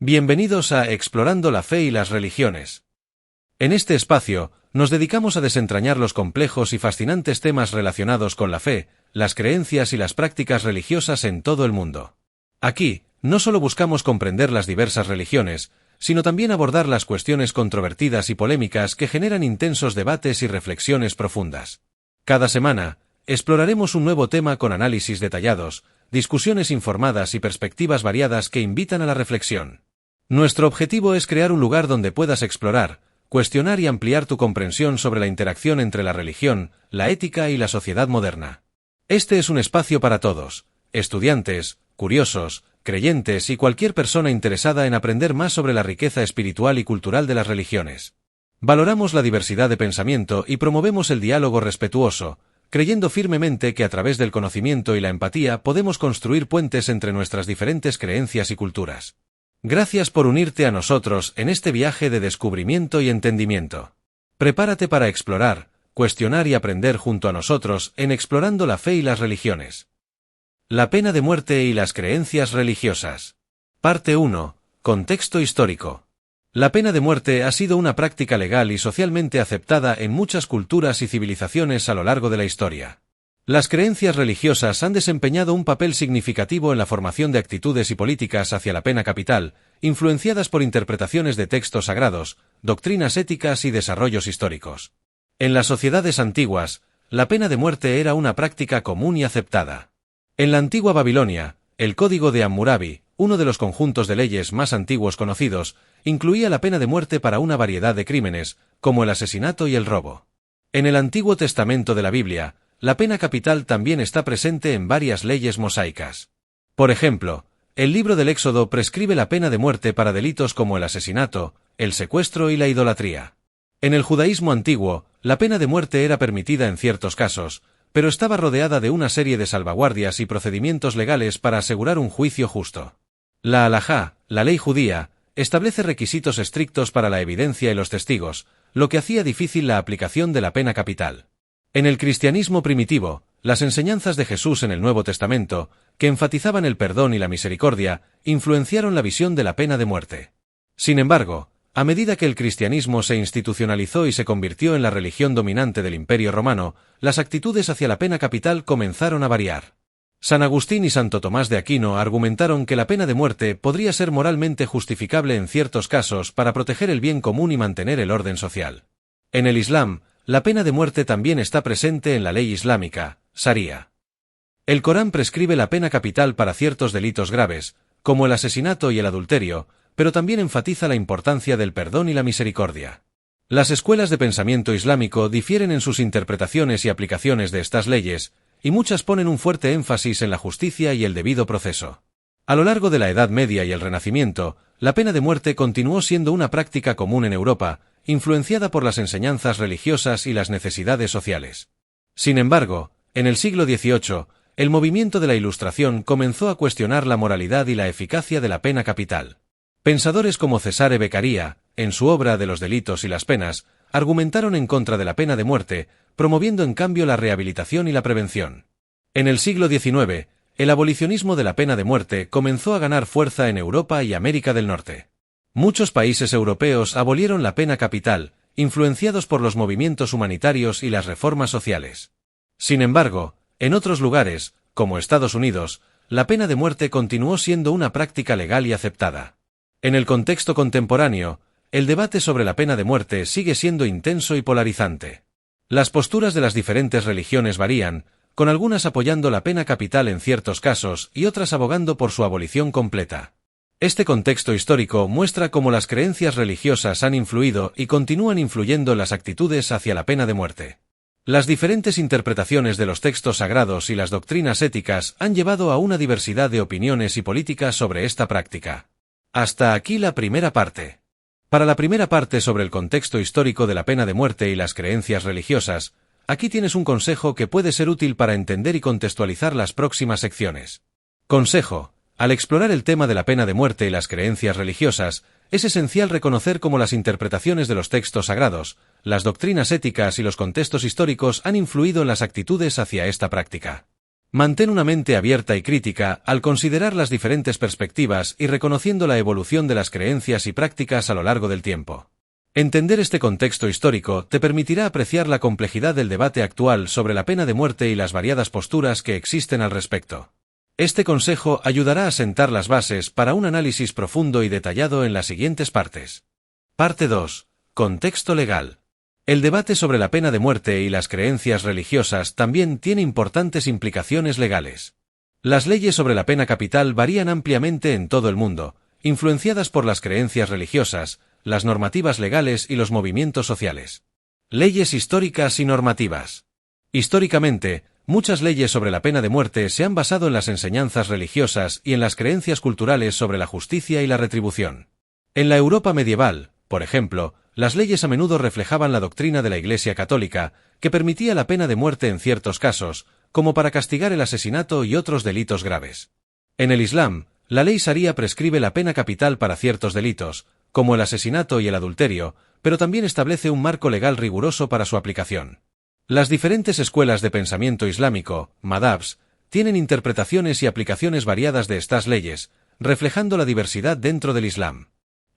Bienvenidos a Explorando la Fe y las Religiones. En este espacio, nos dedicamos a desentrañar los complejos y fascinantes temas relacionados con la fe, las creencias y las prácticas religiosas en todo el mundo. Aquí, no solo buscamos comprender las diversas religiones, sino también abordar las cuestiones controvertidas y polémicas que generan intensos debates y reflexiones profundas. Cada semana, exploraremos un nuevo tema con análisis detallados, discusiones informadas y perspectivas variadas que invitan a la reflexión. Nuestro objetivo es crear un lugar donde puedas explorar, cuestionar y ampliar tu comprensión sobre la interacción entre la religión, la ética y la sociedad moderna. Este es un espacio para todos, estudiantes, curiosos, creyentes y cualquier persona interesada en aprender más sobre la riqueza espiritual y cultural de las religiones. Valoramos la diversidad de pensamiento y promovemos el diálogo respetuoso, creyendo firmemente que a través del conocimiento y la empatía podemos construir puentes entre nuestras diferentes creencias y culturas. Gracias por unirte a nosotros en este viaje de descubrimiento y entendimiento. Prepárate para explorar, cuestionar y aprender junto a nosotros en Explorando la Fe y las Religiones. La pena de muerte y las creencias religiosas. Parte 1. Contexto histórico. La pena de muerte ha sido una práctica legal y socialmente aceptada en muchas culturas y civilizaciones a lo largo de la historia. Las creencias religiosas han desempeñado un papel significativo en la formación de actitudes y políticas hacia la pena capital, influenciadas por interpretaciones de textos sagrados, doctrinas éticas y desarrollos históricos. En las sociedades antiguas, la pena de muerte era una práctica común y aceptada. En la antigua Babilonia, el Código de Hammurabi, uno de los conjuntos de leyes más antiguos conocidos, incluía la pena de muerte para una variedad de crímenes, como el asesinato y el robo. En el Antiguo Testamento de la Biblia, la pena capital también está presente en varias leyes mosaicas. Por ejemplo, el libro del Éxodo prescribe la pena de muerte para delitos como el asesinato, el secuestro y la idolatría. En el judaísmo antiguo, la pena de muerte era permitida en ciertos casos, pero estaba rodeada de una serie de salvaguardias y procedimientos legales para asegurar un juicio justo. La halajá, la ley judía, establece requisitos estrictos para la evidencia y los testigos, lo que hacía difícil la aplicación de la pena capital. En el cristianismo primitivo, las enseñanzas de Jesús en el Nuevo Testamento, que enfatizaban el perdón y la misericordia, influenciaron la visión de la pena de muerte. Sin embargo, a medida que el cristianismo se institucionalizó y se convirtió en la religión dominante del Imperio Romano, las actitudes hacia la pena capital comenzaron a variar. San Agustín y Santo Tomás de Aquino argumentaron que la pena de muerte podría ser moralmente justificable en ciertos casos para proteger el bien común y mantener el orden social. En el Islam, la pena de muerte también está presente en la ley islámica, Sharia. El Corán prescribe la pena capital para ciertos delitos graves, como el asesinato y el adulterio, pero también enfatiza la importancia del perdón y la misericordia. Las escuelas de pensamiento islámico difieren en sus interpretaciones y aplicaciones de estas leyes, y muchas ponen un fuerte énfasis en la justicia y el debido proceso. A lo largo de la Edad Media y el Renacimiento, la pena de muerte continuó siendo una práctica común en Europa, influenciada por las enseñanzas religiosas y las necesidades sociales. Sin embargo, en el siglo XVIII, el movimiento de la Ilustración comenzó a cuestionar la moralidad y la eficacia de la pena capital. Pensadores como Cesare Beccaria, en su obra de los delitos y las penas, argumentaron en contra de la pena de muerte, promoviendo en cambio la rehabilitación y la prevención. En el siglo XIX, el abolicionismo de la pena de muerte comenzó a ganar fuerza en Europa y América del Norte. Muchos países europeos abolieron la pena capital, influenciados por los movimientos humanitarios y las reformas sociales. Sin embargo, en otros lugares, como Estados Unidos, la pena de muerte continuó siendo una práctica legal y aceptada. En el contexto contemporáneo, el debate sobre la pena de muerte sigue siendo intenso y polarizante. Las posturas de las diferentes religiones varían, con algunas apoyando la pena capital en ciertos casos y otras abogando por su abolición completa. Este contexto histórico muestra cómo las creencias religiosas han influido y continúan influyendo en las actitudes hacia la pena de muerte. Las diferentes interpretaciones de los textos sagrados y las doctrinas éticas han llevado a una diversidad de opiniones y políticas sobre esta práctica. Hasta aquí la primera parte. Para la primera parte sobre el contexto histórico de la pena de muerte y las creencias religiosas, aquí tienes un consejo que puede ser útil para entender y contextualizar las próximas secciones. Consejo. Al explorar el tema de la pena de muerte y las creencias religiosas, es esencial reconocer cómo las interpretaciones de los textos sagrados, las doctrinas éticas y los contextos históricos han influido en las actitudes hacia esta práctica. Mantén una mente abierta y crítica al considerar las diferentes perspectivas y reconociendo la evolución de las creencias y prácticas a lo largo del tiempo. Entender este contexto histórico te permitirá apreciar la complejidad del debate actual sobre la pena de muerte y las variadas posturas que existen al respecto. Este consejo ayudará a sentar las bases para un análisis profundo y detallado en las siguientes partes. Parte 2. Contexto legal. El debate sobre la pena de muerte y las creencias religiosas también tiene importantes implicaciones legales. Las leyes sobre la pena capital varían ampliamente en todo el mundo, influenciadas por las creencias religiosas, las normativas legales y los movimientos sociales. Leyes históricas y normativas. Históricamente, muchas leyes sobre la pena de muerte se han basado en las enseñanzas religiosas y en las creencias culturales sobre la justicia y la retribución. En la Europa medieval, por ejemplo, las leyes a menudo reflejaban la doctrina de la Iglesia católica, que permitía la pena de muerte en ciertos casos, como para castigar el asesinato y otros delitos graves. En el Islam, la ley sharia prescribe la pena capital para ciertos delitos, como el asesinato y el adulterio, pero también establece un marco legal riguroso para su aplicación. Las diferentes escuelas de pensamiento islámico, madhabs, tienen interpretaciones y aplicaciones variadas de estas leyes, reflejando la diversidad dentro del Islam.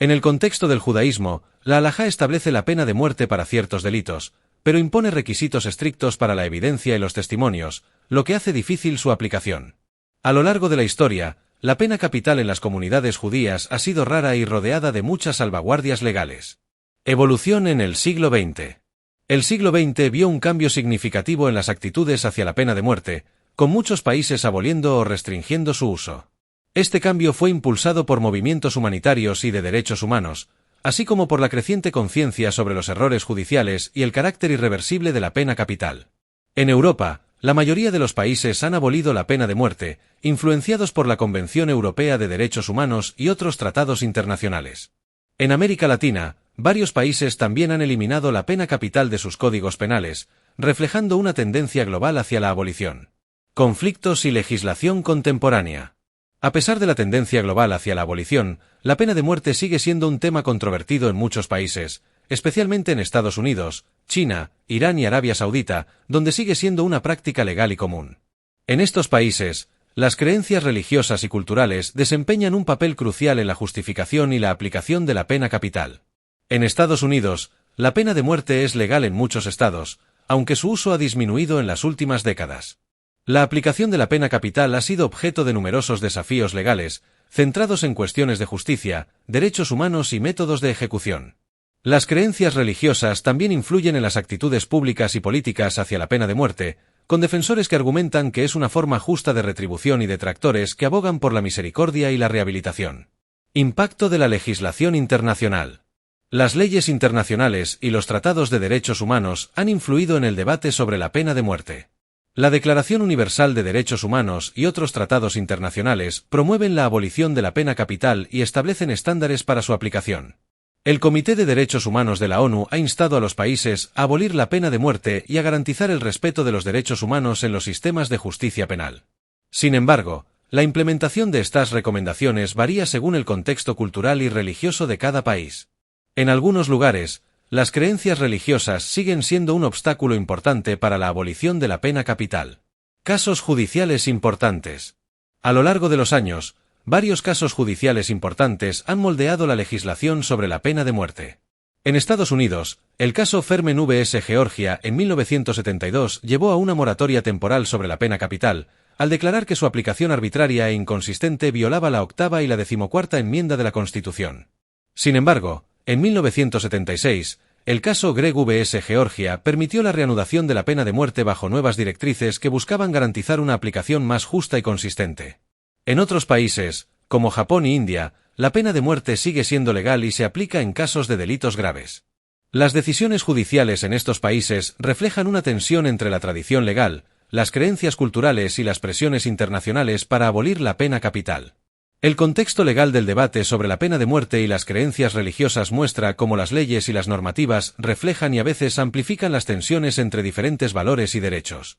En el contexto del judaísmo, la halajá establece la pena de muerte para ciertos delitos, pero impone requisitos estrictos para la evidencia y los testimonios, lo que hace difícil su aplicación. A lo largo de la historia, la pena capital en las comunidades judías ha sido rara y rodeada de muchas salvaguardias legales. Evolución en el siglo XX. El siglo XX vio un cambio significativo en las actitudes hacia la pena de muerte, con muchos países aboliendo o restringiendo su uso. Este cambio fue impulsado por movimientos humanitarios y de derechos humanos, así como por la creciente conciencia sobre los errores judiciales y el carácter irreversible de la pena capital. En Europa, la mayoría de los países han abolido la pena de muerte, influenciados por la Convención Europea de Derechos Humanos y otros tratados internacionales. En América Latina, varios países también han eliminado la pena capital de sus códigos penales, reflejando una tendencia global hacia la abolición. Conflictos y legislación contemporánea. A pesar de la tendencia global hacia la abolición, la pena de muerte sigue siendo un tema controvertido en muchos países, especialmente en Estados Unidos, China, Irán y Arabia Saudita, donde sigue siendo una práctica legal y común. En estos países, las creencias religiosas y culturales desempeñan un papel crucial en la justificación y la aplicación de la pena capital. En Estados Unidos, la pena de muerte es legal en muchos estados, aunque su uso ha disminuido en las últimas décadas. La aplicación de la pena capital ha sido objeto de numerosos desafíos legales, centrados en cuestiones de justicia, derechos humanos y métodos de ejecución. Las creencias religiosas también influyen en las actitudes públicas y políticas hacia la pena de muerte, con defensores que argumentan que es una forma justa de retribución y detractores que abogan por la misericordia y la rehabilitación. Impacto de la legislación internacional. Las leyes internacionales y los tratados de derechos humanos han influido en el debate sobre la pena de muerte. La Declaración Universal de Derechos Humanos y otros tratados internacionales promueven la abolición de la pena capital y establecen estándares para su aplicación. El Comité de Derechos Humanos de la ONU ha instado a los países a abolir la pena de muerte y a garantizar el respeto de los derechos humanos en los sistemas de justicia penal. Sin embargo, la implementación de estas recomendaciones varía según el contexto cultural y religioso de cada país. En algunos lugares, las creencias religiosas siguen siendo un obstáculo importante para la abolición de la pena capital. Casos judiciales importantes. A lo largo de los años, varios casos judiciales importantes han moldeado la legislación sobre la pena de muerte. En Estados Unidos, el caso Fermen vs. Georgia en 1972 llevó a una moratoria temporal sobre la pena capital, al declarar que su aplicación arbitraria e inconsistente violaba la 8ª y la 14ª enmienda de la Constitución. Sin embargo, en 1976, el caso Gregg vs. Georgia permitió la reanudación de la pena de muerte bajo nuevas directrices que buscaban garantizar una aplicación más justa y consistente. En otros países, como Japón y India, la pena de muerte sigue siendo legal y se aplica en casos de delitos graves. Las decisiones judiciales en estos países reflejan una tensión entre la tradición legal, las creencias culturales y las presiones internacionales para abolir la pena capital. El contexto legal del debate sobre la pena de muerte y las creencias religiosas muestra cómo las leyes y las normativas reflejan y a veces amplifican las tensiones entre diferentes valores y derechos.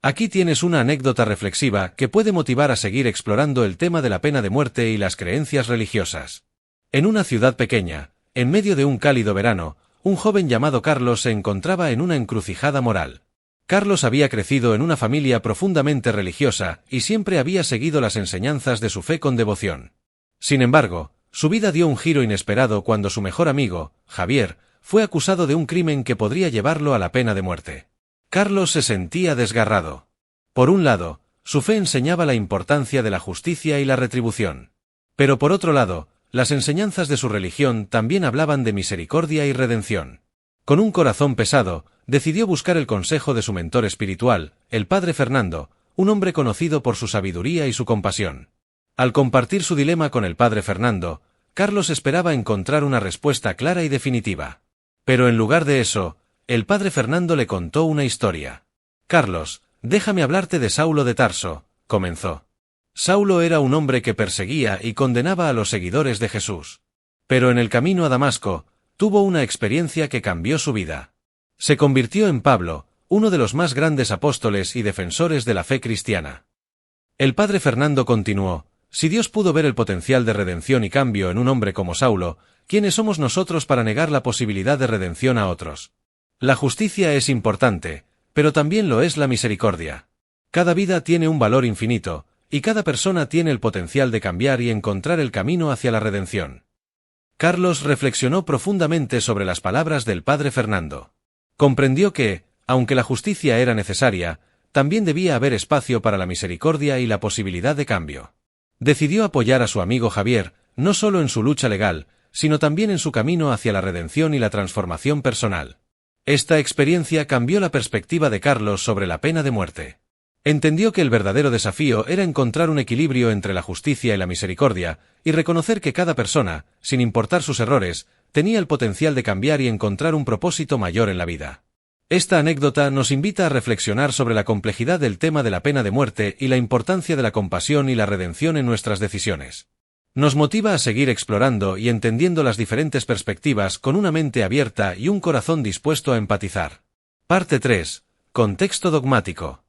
Aquí tienes una anécdota reflexiva que puede motivar a seguir explorando el tema de la pena de muerte y las creencias religiosas. En una ciudad pequeña, en medio de un cálido verano, un joven llamado Carlos se encontraba en una encrucijada moral. Carlos había crecido en una familia profundamente religiosa y siempre había seguido las enseñanzas de su fe con devoción. Sin embargo, su vida dio un giro inesperado cuando su mejor amigo, Javier, fue acusado de un crimen que podría llevarlo a la pena de muerte. Carlos se sentía desgarrado. Por un lado, su fe enseñaba la importancia de la justicia y la retribución. Pero por otro lado, las enseñanzas de su religión también hablaban de misericordia y redención. Con un corazón pesado, decidió buscar el consejo de su mentor espiritual, el padre Fernando, un hombre conocido por su sabiduría y su compasión. Al compartir su dilema con el padre Fernando, Carlos esperaba encontrar una respuesta clara y definitiva. Pero en lugar de eso, el padre Fernando le contó una historia. «Carlos, déjame hablarte de Saulo de Tarso», comenzó. Saulo era un hombre que perseguía y condenaba a los seguidores de Jesús. Pero en el camino a Damasco, tuvo una experiencia que cambió su vida. Se convirtió en Pablo, uno de los más grandes apóstoles y defensores de la fe cristiana. El padre Fernando continuó: si Dios pudo ver el potencial de redención y cambio en un hombre como Saulo, ¿quiénes somos nosotros para negar la posibilidad de redención a otros? La justicia es importante, pero también lo es la misericordia. Cada vida tiene un valor infinito, y cada persona tiene el potencial de cambiar y encontrar el camino hacia la redención. Carlos reflexionó profundamente sobre las palabras del padre Fernando. Comprendió que, aunque la justicia era necesaria, también debía haber espacio para la misericordia y la posibilidad de cambio. Decidió apoyar a su amigo Javier, no solo en su lucha legal, sino también en su camino hacia la redención y la transformación personal. Esta experiencia cambió la perspectiva de Carlos sobre la pena de muerte. Entendió que el verdadero desafío era encontrar un equilibrio entre la justicia y la misericordia, y reconocer que cada persona, sin importar sus errores, tenía el potencial de cambiar y encontrar un propósito mayor en la vida. Esta anécdota nos invita a reflexionar sobre la complejidad del tema de la pena de muerte y la importancia de la compasión y la redención en nuestras decisiones. Nos motiva a seguir explorando y entendiendo las diferentes perspectivas con una mente abierta y un corazón dispuesto a empatizar. Parte 3. Contexto dogmático.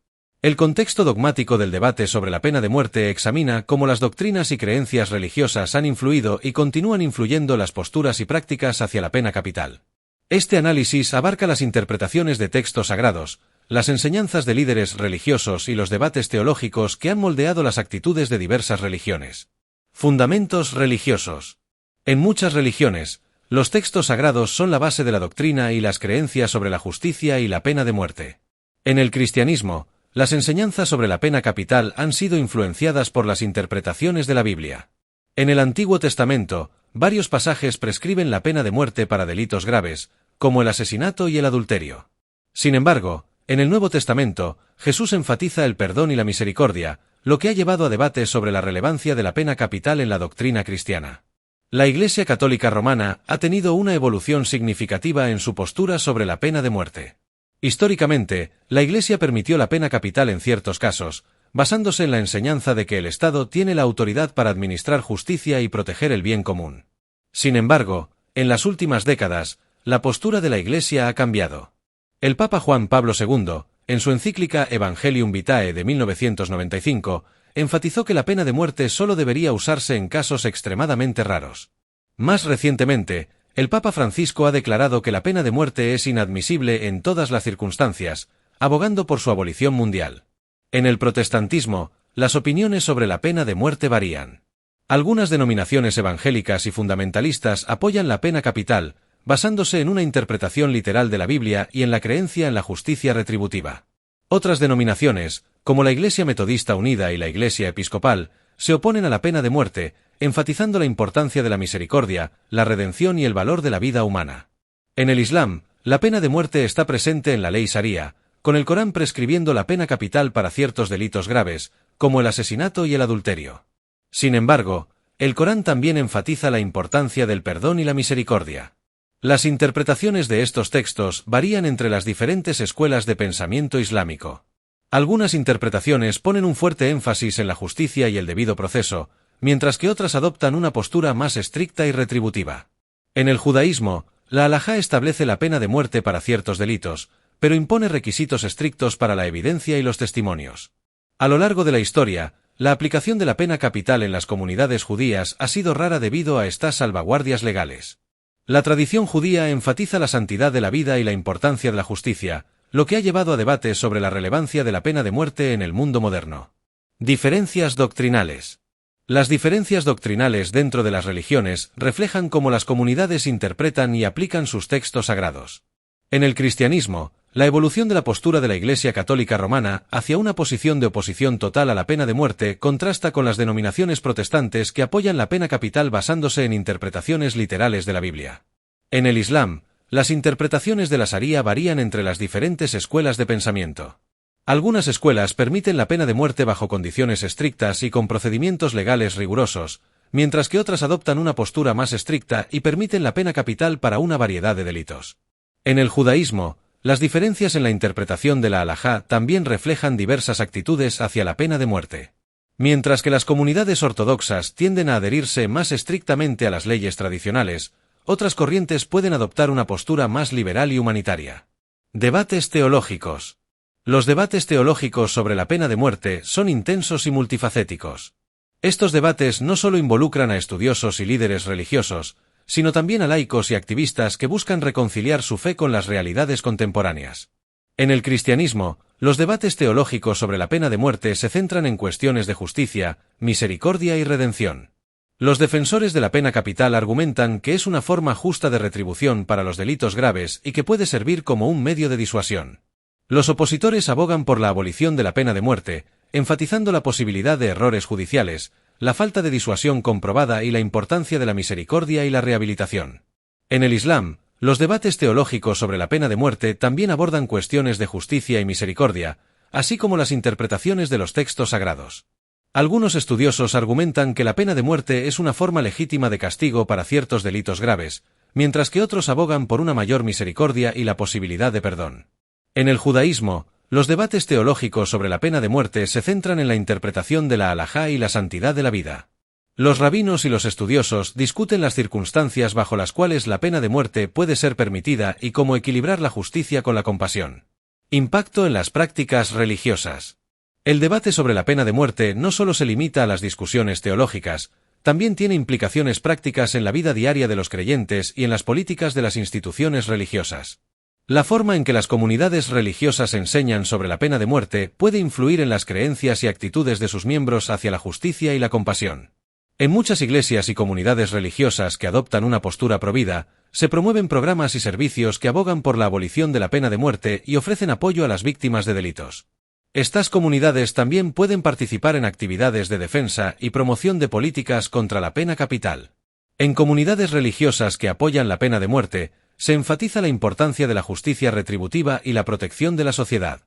El contexto dogmático del debate sobre la pena de muerte examina cómo las doctrinas y creencias religiosas han influido y continúan influyendo las posturas y prácticas hacia la pena capital. Este análisis abarca las interpretaciones de textos sagrados, las enseñanzas de líderes religiosos y los debates teológicos que han moldeado las actitudes de diversas religiones. Fundamentos religiosos. En muchas religiones, los textos sagrados son la base de la doctrina y las creencias sobre la justicia y la pena de muerte. En el cristianismo, las enseñanzas sobre la pena capital han sido influenciadas por las interpretaciones de la Biblia. En el Antiguo Testamento, varios pasajes prescriben la pena de muerte para delitos graves, como el asesinato y el adulterio. Sin embargo, en el Nuevo Testamento, Jesús enfatiza el perdón y la misericordia, lo que ha llevado a debates sobre la relevancia de la pena capital en la doctrina cristiana. La Iglesia Católica Romana ha tenido una evolución significativa en su postura sobre la pena de muerte. Históricamente, la Iglesia permitió la pena capital en ciertos casos, basándose en la enseñanza de que el Estado tiene la autoridad para administrar justicia y proteger el bien común. Sin embargo, en las últimas décadas, la postura de la Iglesia ha cambiado. El Papa Juan Pablo II, en su encíclica Evangelium Vitae de 1995, enfatizó que la pena de muerte solo debería usarse en casos extremadamente raros. Más recientemente, el Papa Francisco ha declarado que la pena de muerte es inadmisible en todas las circunstancias, abogando por su abolición mundial. En el protestantismo, las opiniones sobre la pena de muerte varían. Algunas denominaciones evangélicas y fundamentalistas apoyan la pena capital, basándose en una interpretación literal de la Biblia y en la creencia en la justicia retributiva. Otras denominaciones, como la Iglesia Metodista Unida y la Iglesia Episcopal, se oponen a la pena de muerte, enfatizando la importancia de la misericordia, la redención y el valor de la vida humana. En el Islam, la pena de muerte está presente en la ley Sharia, con el Corán prescribiendo la pena capital para ciertos delitos graves, como el asesinato y el adulterio. Sin embargo, el Corán también enfatiza la importancia del perdón y la misericordia. Las interpretaciones de estos textos varían entre las diferentes escuelas de pensamiento islámico. Algunas interpretaciones ponen un fuerte énfasis en la justicia y el debido proceso, mientras que otras adoptan una postura más estricta y retributiva. En el judaísmo, la halajá establece la pena de muerte para ciertos delitos, pero impone requisitos estrictos para la evidencia y los testimonios. A lo largo de la historia, la aplicación de la pena capital en las comunidades judías ha sido rara debido a estas salvaguardias legales. La tradición judía enfatiza la santidad de la vida y la importancia de la justicia, lo que ha llevado a debates sobre la relevancia de la pena de muerte en el mundo moderno. Diferencias doctrinales. Las diferencias doctrinales dentro de las religiones reflejan cómo las comunidades interpretan y aplican sus textos sagrados. En el cristianismo, la evolución de la postura de la Iglesia Católica Romana hacia una posición de oposición total a la pena de muerte contrasta con las denominaciones protestantes que apoyan la pena capital basándose en interpretaciones literales de la Biblia. En el Islam, las interpretaciones de la Sharía varían entre las diferentes escuelas de pensamiento. Algunas escuelas permiten la pena de muerte bajo condiciones estrictas y con procedimientos legales rigurosos, mientras que otras adoptan una postura más estricta y permiten la pena capital para una variedad de delitos. En el judaísmo, las diferencias en la interpretación de la halajá también reflejan diversas actitudes hacia la pena de muerte. Mientras que las comunidades ortodoxas tienden a adherirse más estrictamente a las leyes tradicionales, otras corrientes pueden adoptar una postura más liberal y humanitaria. Debates teológicos. Los debates teológicos sobre la pena de muerte son intensos y multifacéticos. Estos debates no solo involucran a estudiosos y líderes religiosos, sino también a laicos y activistas que buscan reconciliar su fe con las realidades contemporáneas. En el cristianismo, los debates teológicos sobre la pena de muerte se centran en cuestiones de justicia, misericordia y redención. Los defensores de la pena capital argumentan que es una forma justa de retribución para los delitos graves y que puede servir como un medio de disuasión. Los opositores abogan por la abolición de la pena de muerte, enfatizando la posibilidad de errores judiciales, la falta de disuasión comprobada y la importancia de la misericordia y la rehabilitación. En el Islam, los debates teológicos sobre la pena de muerte también abordan cuestiones de justicia y misericordia, así como las interpretaciones de los textos sagrados. Algunos estudiosos argumentan que la pena de muerte es una forma legítima de castigo para ciertos delitos graves, mientras que otros abogan por una mayor misericordia y la posibilidad de perdón. En el judaísmo, los debates teológicos sobre la pena de muerte se centran en la interpretación de la halajá y la santidad de la vida. Los rabinos y los estudiosos discuten las circunstancias bajo las cuales la pena de muerte puede ser permitida y cómo equilibrar la justicia con la compasión. Impacto en las prácticas religiosas. El debate sobre la pena de muerte no solo se limita a las discusiones teológicas, también tiene implicaciones prácticas en la vida diaria de los creyentes y en las políticas de las instituciones religiosas. La forma en que las comunidades religiosas enseñan sobre la pena de muerte puede influir en las creencias y actitudes de sus miembros hacia la justicia y la compasión. En muchas iglesias y comunidades religiosas que adoptan una postura provida, se promueven programas y servicios que abogan por la abolición de la pena de muerte y ofrecen apoyo a las víctimas de delitos. Estas comunidades también pueden participar en actividades de defensa y promoción de políticas contra la pena capital. En comunidades religiosas que apoyan la pena de muerte, se enfatiza la importancia de la justicia retributiva y la protección de la sociedad.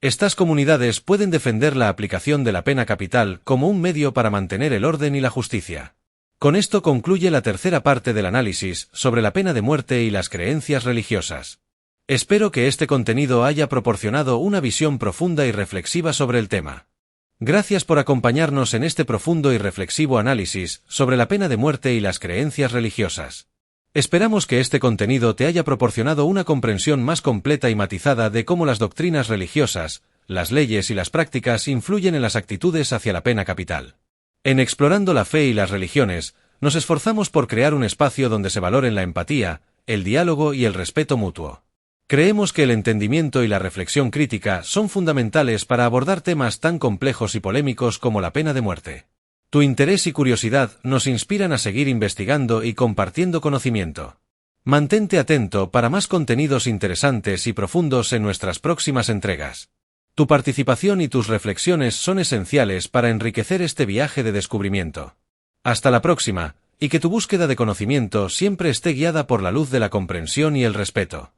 Estas comunidades pueden defender la aplicación de la pena capital como un medio para mantener el orden y la justicia. Con esto concluye la tercera parte del análisis sobre la pena de muerte y las creencias religiosas. Espero que este contenido haya proporcionado una visión profunda y reflexiva sobre el tema. Gracias por acompañarnos en este profundo y reflexivo análisis sobre la pena de muerte y las creencias religiosas. Esperamos que este contenido te haya proporcionado una comprensión más completa y matizada de cómo las doctrinas religiosas, las leyes y las prácticas influyen en las actitudes hacia la pena capital. En Explorando la Fe y las Religiones, nos esforzamos por crear un espacio donde se valoren la empatía, el diálogo y el respeto mutuo. Creemos que el entendimiento y la reflexión crítica son fundamentales para abordar temas tan complejos y polémicos como la pena de muerte. Tu interés y curiosidad nos inspiran a seguir investigando y compartiendo conocimiento. Mantente atento para más contenidos interesantes y profundos en nuestras próximas entregas. Tu participación y tus reflexiones son esenciales para enriquecer este viaje de descubrimiento. Hasta la próxima, y que tu búsqueda de conocimiento siempre esté guiada por la luz de la comprensión y el respeto.